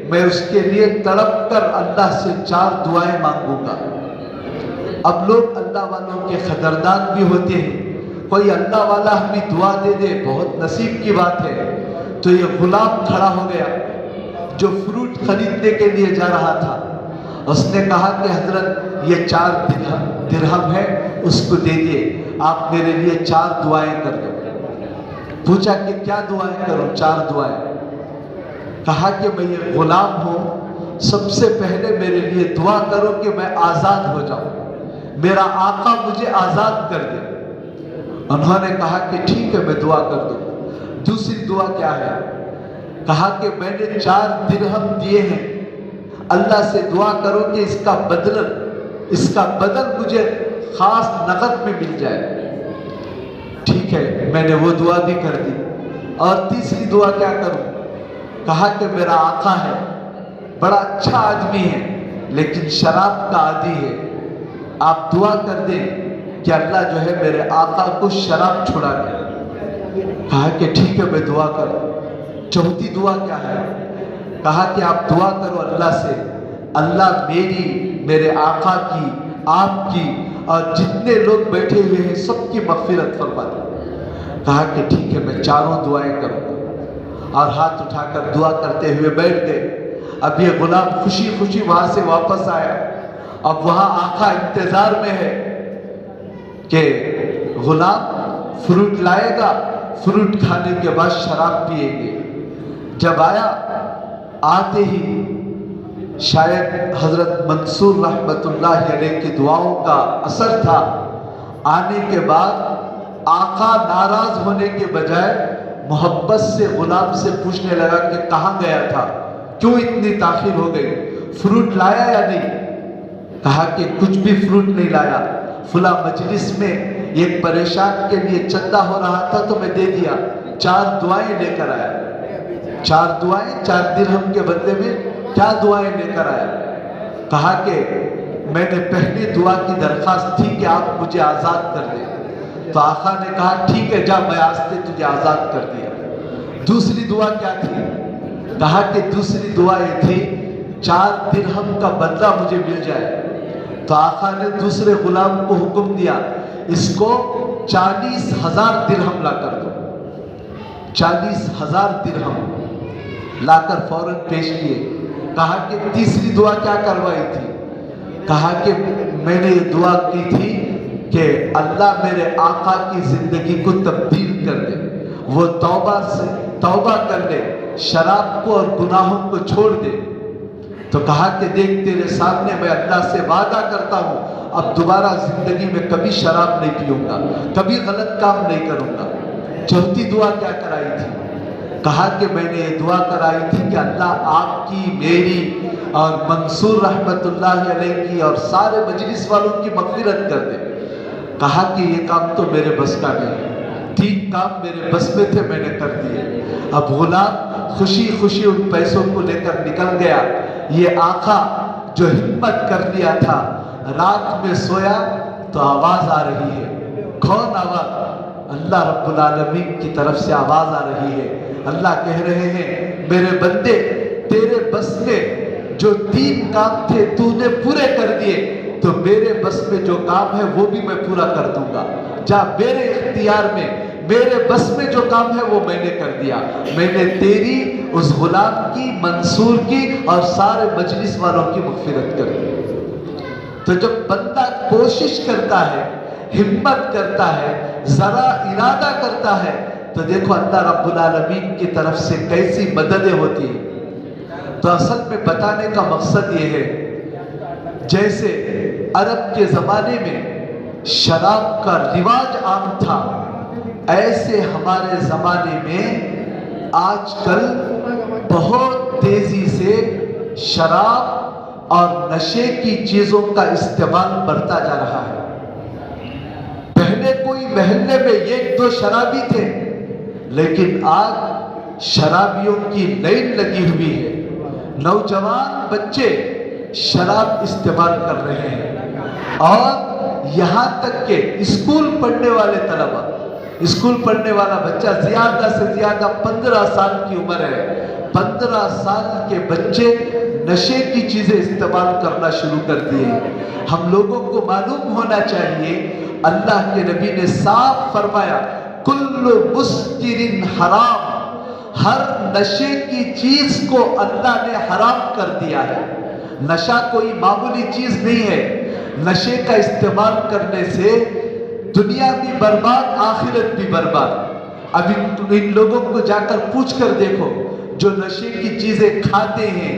میں اس کے لیے تڑپ کر اللہ سے 4 دعائیں مانگوں گا. اب لوگ اللہ والوں کے قدردان بھی ہوتے ہیں، کوئی اللہ والا ہمیں دعا دے دے، بہت نصیب کی بات ہے. تو یہ غلام کھڑا ہو گیا جو فروٹ خریدنے کے لیے جا رہا تھا. اس نے کہا کہ حضرت یہ 4 درہم ہے، اس کو دے دیے، آپ میرے لیے 4 دعائیں کر دو. پوچھا کہ کیا دعائیں کروں؟ 4 دعائیں. کہا کہ میں یہ غلام ہوں، سب سے پہلے میرے لیے دعا کرو کہ میں آزاد ہو جاؤں، میرا آقا مجھے آزاد کر دے. انہوں نے کہا کہ ٹھیک ہے میں دعا کر دوں. دوسری دعا کیا ہے؟ کہا کہ میں نے 4 درہم دیے ہیں، اللہ سے دعا کرو کہ اس کا بدل مجھے خاص نقد میں مل جائے. ٹھیک ہے، میں نے وہ دعا بھی کر دی. اور تیسری دعا کیا کروں؟ کہا کہ میرا آقا ہے، بڑا اچھا آدمی ہے لیکن شراب کا عادی ہے، آپ دعا کر دیں کہ اللہ جو ہے میرے آقا کو شراب چھڑا دے. کہا کہ ٹھیک ہے میں دعا کروں. چوتھی دعا کیا ہے؟ کہا کہ آپ دعا کرو اللہ سے، اللہ میری، میرے آقا کی، آپ کی اور جتنے لوگ بیٹھے ہوئے ہیں سب کی مغفرت فرما دے. کہا کہ ٹھیک ہے میں 4 دعائیں کروں گا. اور ہاتھ اٹھا کر دعا کرتے ہوئے بیٹھ گئے. اب یہ غلام خوشی خوشی وہاں سے واپس آیا. اب وہاں آقا انتظار میں ہے کہ غلام فروٹ لائے گا، فروٹ کھانے کے بعد شراب پیئیں گے. جب آیا، آتے ہی شاید حضرت منصور رحمت اللہ علیہ کی دعاؤں کا اثر تھا. آنے کے بعد آقا ناراض ہونے کے بجائے محبت سے غلام سے پوچھنے لگا کہ کہاں گیا تھا، کیوں اتنی تاخیر ہو گئی، فروٹ لایا یا نہیں؟ کہا کہ کچھ بھی فروٹ نہیں لایا، فلاں مجلس میں ایک پریشان کے لیے چندہ ہو رہا تھا تو میں دے دیا، 4 دعائیں لے کر آیا. 4 دعائیں 4 درہم کے بدلے میں کیا دعائیں لے کر آیا؟ کہا کہ میں نے پہلی دعا کی درخواست تھی کہ آپ مجھے آزاد کر دیں. تو آقا نے کہا ٹھیک ہے جا، میں آج سے تجھے آزاد کر دیا. دوسری دعا کیا تھی؟ کہا کہ دوسری دعا یہ تھی 4 درہم کا بدلہ مجھے مل جائے. تو آقا نے دوسرے غلام کو حکم دیا اس کو 40,000 درہم لا کر دو. 40,000 درہم لا کر فوراً پیش کیے. کہا کہ تیسری دعا کیا کروائی تھی؟ کہا کہ میں نے یہ دعا کی تھی کہ اللہ میرے آقا کی زندگی کو تبدیل کر دے، وہ توبہ کر لے، شراب کو اور گناہوں کو چھوڑ دے. تو کہا کہ دیکھ تیرے سامنے میں اللہ سے وعدہ کرتا ہوں اب دوبارہ زندگی میں کبھی شراب نہیں پیوں گا، کبھی غلط کام نہیں کروں گا. چوتھی دعا کیا کرائی تھی؟ کہا کہ میں نے یہ دعا کرائی تھی کہ اللہ آپ کی، میری اور منصور رحمت اللہ علیہ کی اور سارے مجلس والوں کی مغفرت کر دے. کہا کہ یہ کام تو میرے بس کا نہیں ہے، 3 کام میرے بس میں تھے، میں نے کر دیے۔ اب غلام خوشی خوشی ان پیسوں کو لے کر نکل گیا۔ یہ آقا جو ہمت کر لیا تھا، رات میں سویا تو آواز آ رہی ہے۔ کون آواز؟ اللہ رب العالمین کی طرف سے آواز آ رہی ہے۔ اللہ کہہ رہے ہیں میرے بندے، تیرے بس میں جو 3 کام تھے تو نے پورے کر دیے، تو میرے بس میں جو کام ہے وہ بھی میں پورا کر دوں گا۔ جا میرے اختیار میں، میرے بس میں جو کام ہے وہ میں نے کر دیا۔ میں نے تیری، اس غلام کی، منصور کی اور سارے مجلس والوں کی مغفرت کر دی۔ تو جب بندہ کوشش کرتا ہے، ہمت کرتا ہے، ذرا ارادہ کرتا ہے، تو دیکھو اللہ رب العالمین کی طرف سے کیسی مددیں ہوتی ہیں۔ تو اصل میں بتانے کا مقصد یہ ہے، جیسے عرب کے زمانے میں شراب کا رواج عام تھا، ایسے ہمارے زمانے میں آج کل بہت تیزی سے شراب اور نشے کی چیزوں کا استعمال بڑھتا جا رہا ہے۔ پہلے کوئی محلے میں 1-2 شرابی تھے، لیکن آج شرابیوں کی لائن لگی ہوئی ہے۔ نوجوان بچے شراب استعمال کر رہے ہیں، اور یہاں تک کہ اسکول پڑھنے والے طلبہ، اسکول پڑھنے والا بچہ زیادہ سے زیادہ 15 سال کی عمر ہے، 15 سال کے بچے نشے کی چیزیں استعمال کرنا شروع کر دیے۔ ہم لوگوں کو معلوم ہونا چاہیے، اللہ کے نبی نے صاف فرمایا کل مسکر حرام، ہر نشے کی چیز کو اللہ نے حرام کر دیا ہے۔ نشہ کوئی معمولی چیز نہیں ہے۔ نشے کا استعمال کرنے سے دنیا بھی برباد، آخرت بھی برباد۔ اب ان لوگوں کو جا کر پوچھ کر دیکھو، جو نشے کی چیزیں کھاتے ہیں،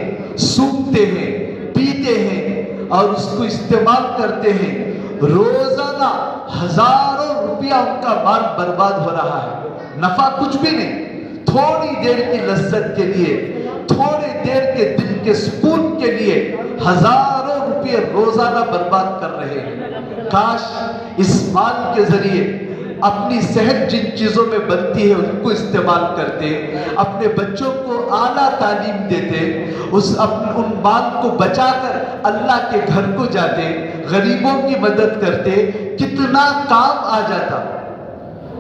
سونگھتے ہیں، پیتے ہیں اور اس کو استعمال کرتے ہیں، روزانہ ہزاروں روپیہ ان کا مال برباد ہو رہا ہے۔ نفع کچھ بھی نہیں، تھوڑی دیر کی لذت کے لیے، تھوڑی دیر کے دل کے سکون کے لیے ہزاروں روپے روزانہ برباد کر رہے ہیں۔ کاش اس مال کے ذریعے اپنی صحت جن چیزوں میں بنتی ہے ان کو استعمال کرتے، اپنے بچوں کو اعلیٰ تعلیم دیتے، ان مال کو بچا کر اللہ کے گھر کو جاتے، غریبوں کی مدد کرتے، کتنا کام آ جاتا۔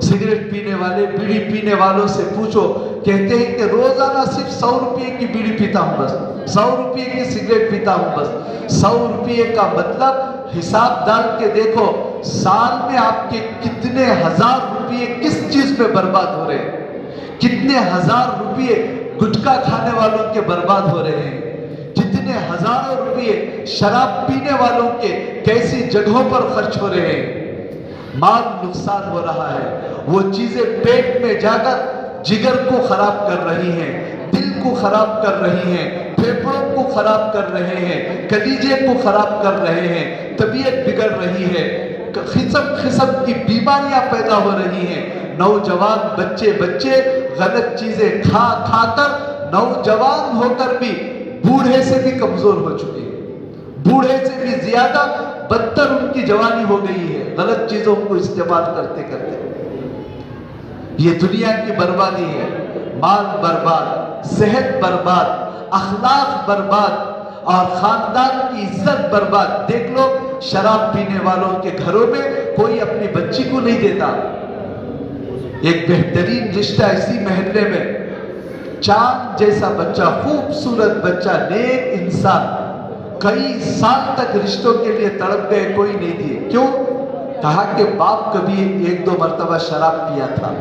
سگریٹ پینے والے، بیڑی پینے والوں سے پوچھو، کہتے ہیں کہ روزانہ صرف 100 روپے کی بیڑی پیتا ہوں بس، 100 روپے کی سگریٹ پیتا ہوں بس۔ 100 روپے کا مطلب حساب ڈال کے دیکھو، سال میں آپ کے کتنے ہزار روپے کس چیز میں برباد ہو رہے ہیں، کتنے ہزار روپے گٹکا کھانے والوں کے برباد ہو رہے ہیں، کتنے ہزاروں روپے شراب پینے والوں کے کیسی جگہوں پر خرچ ہو رہے ہیں۔ مال نقصان ہو رہا ہے، وہ چیزیں پیٹ میں جا کر جگر کو خراب کر رہی ہیں، دل کو خراب کر رہی ہیں، پھیپھڑوں کو خراب کر رہے ہیں، کلیجے کو خراب کر رہے ہیں، طبیعت بگڑ رہی ہے، قسم قسم کی بیماریاں پیدا ہو رہی ہیں۔ نوجوان بچے غلط چیزیں کھا کھا کر نوجوان ہو کر بھی بوڑھے سے بھی کمزور ہو چکے ہیں، بوڑھے سے بھی زیادہ بدتر ان کی جوانی ہو گئی ہے، غلط چیزوں کو استعمال کرتے کرتے۔ یہ دنیا کی بربادی ہے، مال برباد، صحت برباد، اخلاق برباد اور خاندان کی عزت برباد۔ دیکھ لو شراب پینے والوں کے گھروں میں کوئی اپنی بچی کو نہیں دیتا۔ ایک بہترین رشتہ اسی محلے میں، چاند جیسا بچہ، خوبصورت بچہ، نیک انسان، کئی سال تک رشتوں کے لیے تڑپ گئے، کوئی نہیں دیے۔ کیوں؟ کہا کہ باپ کبھی 1-2 مرتبہ شراب پیا تھا،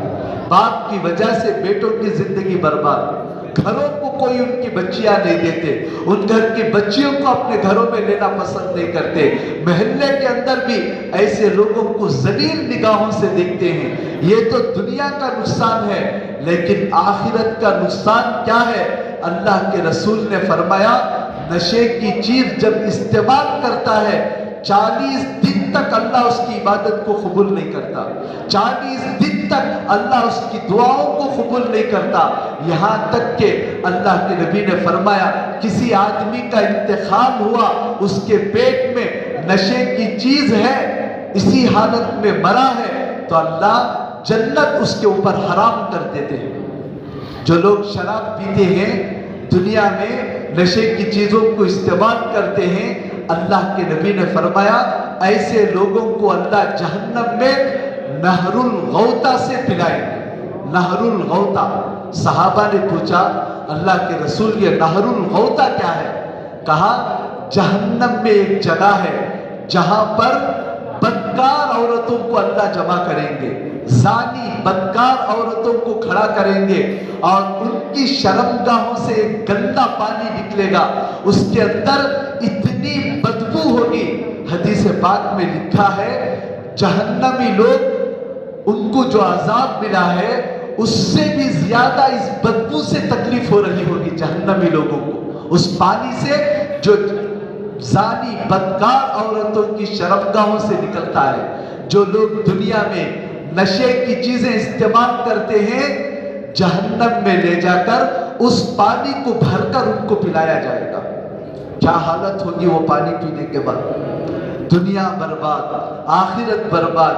باپ کی وجہ سے بیٹوں کی زندگی برباد۔ گھروں کو کوئی ان کی بچیاں نہیں دیتے، ان گھر کی بچیوں کو اپنے گھروں میں لینا پسند نہیں کرتے۔ محلے کے اندر بھی ایسے لوگوں کو ذلیل نگاہوں سے دیکھتے ہیں۔ یہ تو دنیا کا نقصان ہے، لیکن آخرت کا نقصان کیا ہے؟ اللہ کے رسول نے فرمایا نشے کی چیز جب استعمال کرتا ہے 40 دن تک اللہ اس کی عبادت کو قبول نہیں کرتا، 40 دن تک اللہ اس کی دعاؤں کو قبول نہیں کرتا۔ یہاں تک کہ اللہ کے نبی نے فرمایا کسی آدمی کا انتقال ہوا، اس کے پیٹ میں نشے کی چیز ہے، اسی حالت میں مرا ہے تو اللہ جنت اس کے اوپر حرام کر دیتے ہیں۔ جو لوگ شراب پیتے ہیں، دنیا میں نشے کی چیزوں کو استعمال کرتے ہیں، اللہ کے نبی نے فرمایا ایسے لوگوں کو اللہ جہنم میں نہر الغوطہ سے پلائیں گے۔ نہر الغوطہ، صحابہ نے پوچھا اللہ کے رسول یہ نہر الغوطہ کیا ہے؟ کہا جہنم میں ایک جگہ ہے جہاں پر بدکار عورتوں کو اللہ جمع کریں گے، زانی بدکار عورتوں کو کھڑا کریں گے اور ان کی شرمگاہوں سے ایک گندا پانی نکلے گا، اس کے اندر اتنی بدبو ہوگی۔ حدیث پاک میں لکھا ہے جہنمی لوگ ان کو جو عذاب ملا ہے اس سے بھی زیادہ اس بدبو سے تکلیف ہو رہی ہوگی جہنمی لوگوں کو، اس پانی سے جو زانی بدکار عورتوں کی شرمگاہوں سے نکلتا ہے۔ جو لوگ دنیا میں نشے کی چیزیں استعمال کرتے ہیں، جہنم میں لے جا کر اس پانی کو بھر کر ان کو پلایا جائے گا۔ کیا حالت ہوگی وہ پانی پینے کے بعد؟ دنیا برباد، آخرت برباد،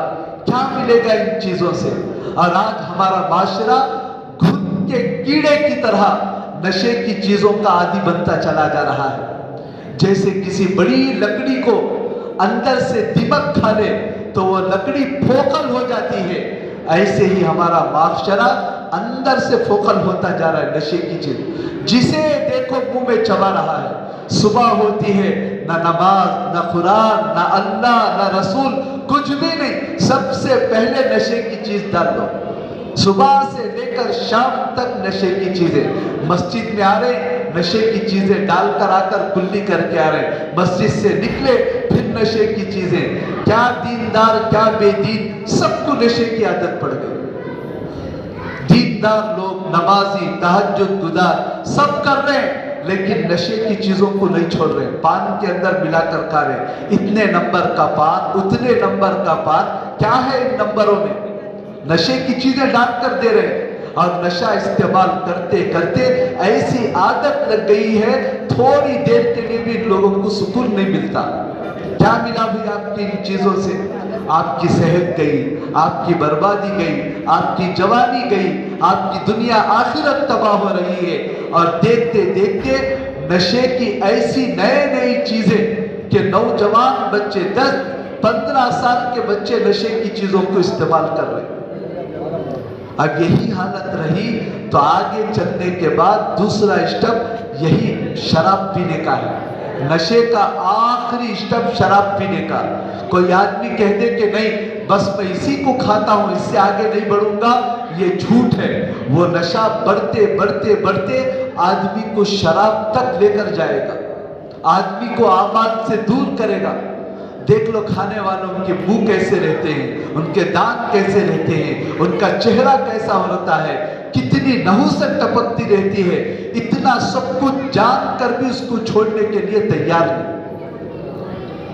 کیا ملے گا ان چیزوں سے؟ اور آج ہمارا معاشرہ گھن کے کیڑے کی طرح نشے کی چیزوں کا عادی بنتا چلا جا رہا ہے۔ جیسے کسی بڑی لکڑی کو اندر سے دمک کھا لے تو وہ لکڑی پھوکل ہو جاتی ہے، ایسے ہی ہمارا معاشرہ اندر سے پھوکل ہوتا جا رہا ہے نشے کی چیز، جسے دیکھو منہ میں چبا رہا ہے۔ صبح ہوتی ہے نہ نماز، نہ قرآن، نہ اللہ، نہ رسول، کچھ بھی نہیں، سب سے پہلے نشے کی چیز ڈال دو۔ صبح سے لے کر شام تک نشے کی چیزیں، مسجد میں آ رہے نشے کی چیزیں ڈال کر آ کر کلی کر کے آ رہے، مسجد سے نکلے پھر نشے کی چیزیں۔ کیا دیندار کیا بے دین، سب کو نشے کی عادت پڑ گئی۔ دیندار لوگ، نمازی، تہجد گزار سب کر رہے ہیں لیکن نشے کی چیزوں کو نہیں چھوڑ رہے، پان کے اندر ملا کر کھا رہے، اتنے نمبر کا پان، اتنے نمبر کا پان، کیا ہے ان نمبروں میں؟ نشے کی چیزیں ڈال کر دے رہے اور نشہ استعمال کرتے کرتے ایسی عادت لگ گئی ہے تھوڑی دیر کے لیے بھی ان لوگوں کو سکون نہیں ملتا۔ کیا ملا بھی آپ کی ان چیزوں سے؟ آپ کی صحت گئی، آپ کی بربادی گئی، آپ کی جوانی گئی، آپ کی دنیا آخرت تباہ ہو رہی ہے۔ اور دیکھتے دیکھتے نشے کی ایسی نئے نئی چیزیں کہ نوجوان بچے 10-15 سال کے بچے نشے کی چیزوں کو استعمال کر رہے ہیں۔ اب یہی حالت رہی تو آگے چلنے کے بعد دوسرا اسٹیپ یہی شراب پینے کا ہے۔ نشے کا آخری اسٹیپ شراب پینے کا۔ کوئی آدمی کہہ دے کہ نہیں بس میں اسی کو کھاتا ہوں، اس سے آگے نہیں بڑھوں گا، یہ جھوٹ ہے۔ وہ نشہ بڑھتے بڑھتے بڑھتے آدمی کو شراب تک لے کر جائے گا، آدمی کو اعمال سے دور کرے گا۔ دیکھ لو کھانے والوں کے منہ کیسے رہتے ہیں، ان کے دانت کیسے رہتے ہیں، ان کا چہرہ کیسا ہوتا ہے، کتنی نحوست ٹپکتی رہتی ہے، اتنا سب کچھ جان کر بھی اس کو چھوڑنے کے لیے تیار نہیں۔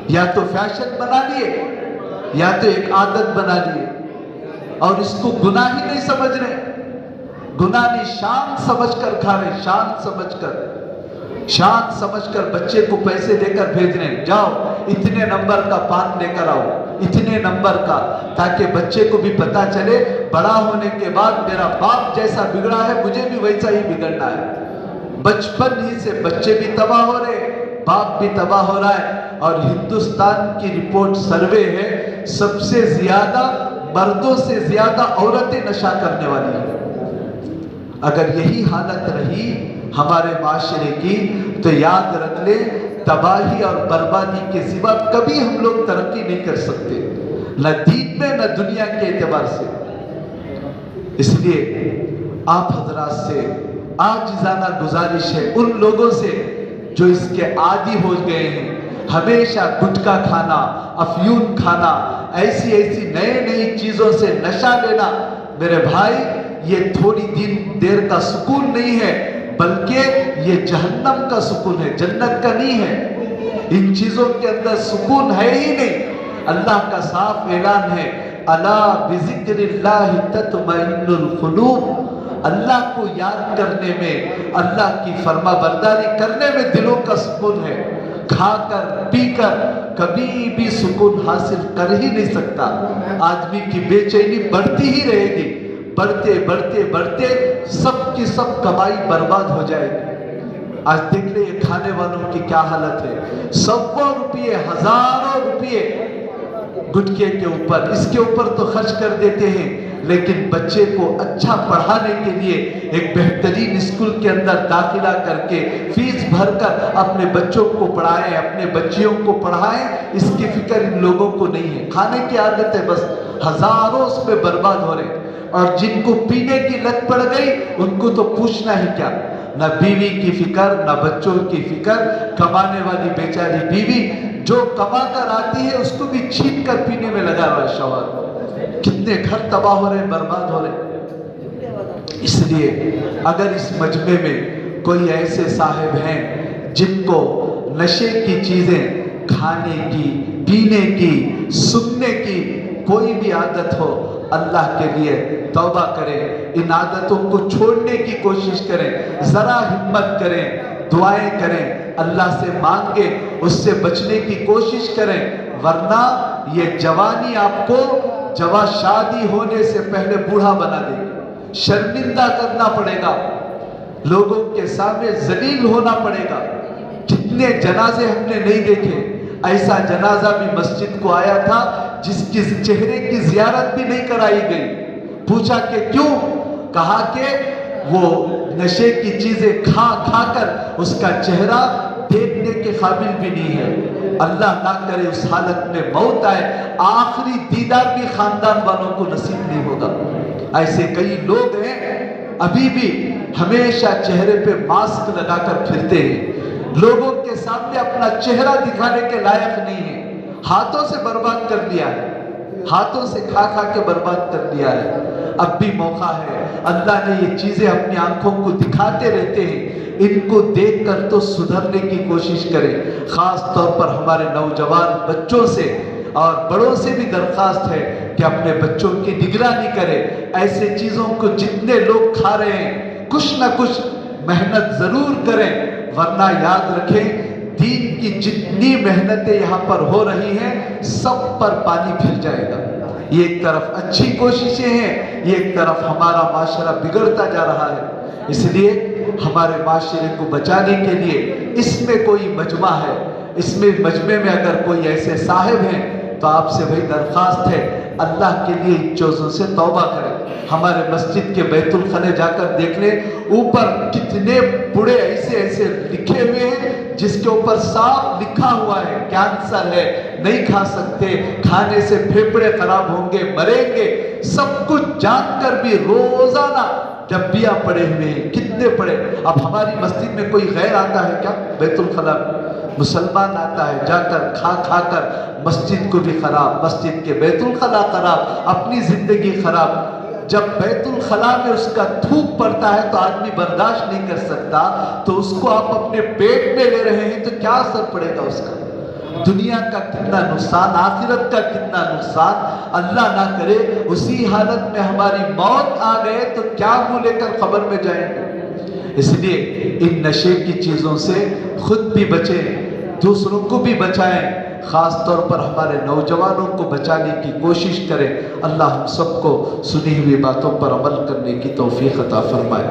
یا تو فیشن بنا لیے یا تو ایک عادت بنا لیے اور اس کو گناہ ہی نہیں سمجھ رہے، گناہ نہیں، شان سمجھ کر کھا رہے، شان سمجھ کر بچے کو پیسے دے کر بھیج رہے ہیں، جاؤ اتنے نمبر کا پان لے کر آؤ، اتنے نمبر کا، تاکہ بچے کو بھی پتا چلے بڑا ہونے کے بعد میرا باپ جیسا بگڑا ہے مجھے بھی ویسا ہی بگڑنا ہے۔ بچپن ہی سے بچے بھی تباہ ہو رہے، باپ بھی تباہ ہو رہا ہے۔ اور ہندوستان کی رپورٹ سروے ہے سب سے زیادہ مردوں سے زیادہ عورتیں نشہ کرنے والی ہیں۔ اگر یہی حالت رہی ہمارے معاشرے کی تو یاد رکھ لیں تباہی اور بربادی کے سوا کبھی ہم لوگ ترقی نہیں کر سکتے، نہ دین میں نہ دنیا کے اعتبار سے۔ اس لیے آپ حضرات سے عاجزانہ گزارش ہے ان لوگوں سے جو اس کے عادی ہو گئے ہیں، ہمیشہ گٹکا کھانا، افیون کھانا، ایسی نئی نئی چیزوں سے نشہ لینا، میرے بھائی یہ تھوڑی دیر کا سکون نہیں ہے بلکہ یہ جہنم کا سکون ہے، جنت کا نہیں ہے۔ ان چیزوں کے اندر سکون ہے ہی نہیں۔ اللہ کا صاف اعلان ہے الا بذکر اللہ تطمئن القلوب، اللہ کو یاد کرنے میں، اللہ کی فرما برداری کرنے میں دلوں کا سکون ہے۔ کھا کر پی کر کبھی بھی سکون حاصل کر ہی نہیں سکتا. آدمی کی بے چینی بڑھتی ہی رہے گی. بڑھتے بڑھتے بڑھتے سب کی سب کمائی برباد ہو جائے گی. آج دیکھ لیں یہ کھانے والوں کی کیا حالت ہے. 100 روپیے 1000 روپیے گٹکے کے اوپر، اس کے اوپر تو خرچ کر دیتے ہیں، لیکن بچے کو اچھا پڑھانے کے لیے ایک بہترین اسکول کے اندر داخلہ کر کے فیس بھر کر اپنے بچوں کو پڑھائیں، اپنے بچیوں کو پڑھائیں، اس کی فکر ان لوگوں کو نہیں ہے. کھانے کی عادت ہے، بس ہزاروں اس میں برباد ہو رہے ہیں. اور جن کو پینے کی لت پڑ گئی ان کو تو پوچھنا ہی کیا. نہ بیوی کی فکر، نہ بچوں کی فکر. کمانے والی بیچاری بیوی جو کما کر آتی ہے اس کو بھی چھین کر پینے میں لگا ہوا ہے شوہر. کتنے گھر تباہ ہو رہے ہیں، برباد ہو رہے ہیں. اس لیے اگر اس مجمع میں کوئی ایسے صاحب ہیں جن کو نشے کی چیزیں کھانے کی، پینے کی، سننے کی کوئی بھی عادت ہو، اللہ کے لیے توبہ کریں. ان عادتوں کو چھوڑنے کی کوشش کریں. ذرا ہمت کریں، دعائیں کریں، اللہ سے مانگیں، اس سے بچنے کی کوشش کریں. ورنہ یہ جوانی آپ کو شادی ہونے سے پہلے بوڑھا بنا دے گی. شرمندہ کرنا پڑے گا، لوگوں کے سامنے ذلیل ہونا پڑے گا. کتنے جنازے ہم نے نہیں دیکھے. ایسا جنازہ بھی مسجد کو آیا تھا جس کی چہرے کی زیارت بھی نہیں کرائی گئی. پوچھا کہ کیوں؟ کہا کہ وہ نشے کی چیزیں کھا کھا کر اس کا چہرہ دیکھنے کے قابل بھی نہیں ہے. اللہ نہ کرے اس حالت میں موت آئے، آخری دیدار بھی خاندان والوں کو نصیب نہیں ہوگا. ایسے کئی لوگ ہیں ابھی بھی ہمیشہ چہرے پہ ماسک لگا کر پھرتے ہیں، لوگوں کے سامنے اپنا چہرہ دکھانے کے لائق نہیں ہے. ہاتھوں سے برباد کر دیا ہے، ہاتھوں سے کھا کھا کے برباد کر دیا ہے. اب بھی موقع ہے. اللہ نے یہ چیزیں اپنی آنکھوں کو دکھاتے رہتے ہیں، ان کو دیکھ کر تو سدھرنے کی کوشش کریں. خاص طور پر ہمارے نوجوان بچوں سے اور بڑوں سے بھی درخواست ہے کہ اپنے بچوں کی نگرانی کریں. ایسے چیزوں کو جتنے لوگ کھا رہے ہیں کچھ نہ کچھ محنت ضرور کریں، ورنہ یاد رکھیں دین کی جتنی محنتیں یہاں پر ہو رہی ہیں سب پر پانی پھر جائے گا. یہ ایک طرف اچھی کوششیں ہیں، یہ ایک طرف ہمارا معاشرہ بگڑتا جا رہا ہے. اس لیے ہمارے معاشرے کو بچانے کے لیے اس میں کوئی مجمع ہے، اس میں مجمع میں اگر کوئی ایسے صاحب ہیں تو آپ سے وہی درخواست ہے اللہ کے لیے ان چیزوں سے توبہ کریں. ہمارے مسجد کے بیت الخلا جا کر دیکھ لیں، اوپر کتنے بڑے ایسے لکھے ہوئے ہیں جس کے اوپر صاف لکھا ہوا ہے کینسر ہے، نہیں کھا سکتے، کھانے سے پھیپھڑے خراب ہوں گے، مریں گے. سب کچھ جان کر بھی روزانہ ڈبیاں پڑے ہوئے ہیں. کتنے پڑے؟ اب ہماری مسجد میں کوئی غیر آتا ہے کیا؟ بیت الخلا مسلمان آتا ہے، جا کر کھا کھا کر مسجد کو بھی خراب، مسجد کے بیت الخلا خراب، اپنی زندگی خراب. جب بیت الخلا میں اس کا تھوک پڑتا ہے تو آدمی برداشت نہیں کر سکتا، تو اس کو آپ اپنے پیٹ میں لے رہے ہیں تو کیا اثر پڑے گا اس کا؟ دنیا کا کتنا نقصان، آخرت کا کتنا نقصان. اللہ نہ کرے اسی حالت میں ہماری موت آ گئے تو کیا منہ لے کر قبر میں جائیں گے. اس لیے ان نشے کی چیزوں سے خود بھی بچیں، دوسروں کو بھی بچائیں. خاص طور پر ہمارے نوجوانوں کو بچانے کی کوشش کریں. اللہ ہم سب کو سنی ہوئی باتوں پر عمل کرنے کی توفیق عطا فرمائے.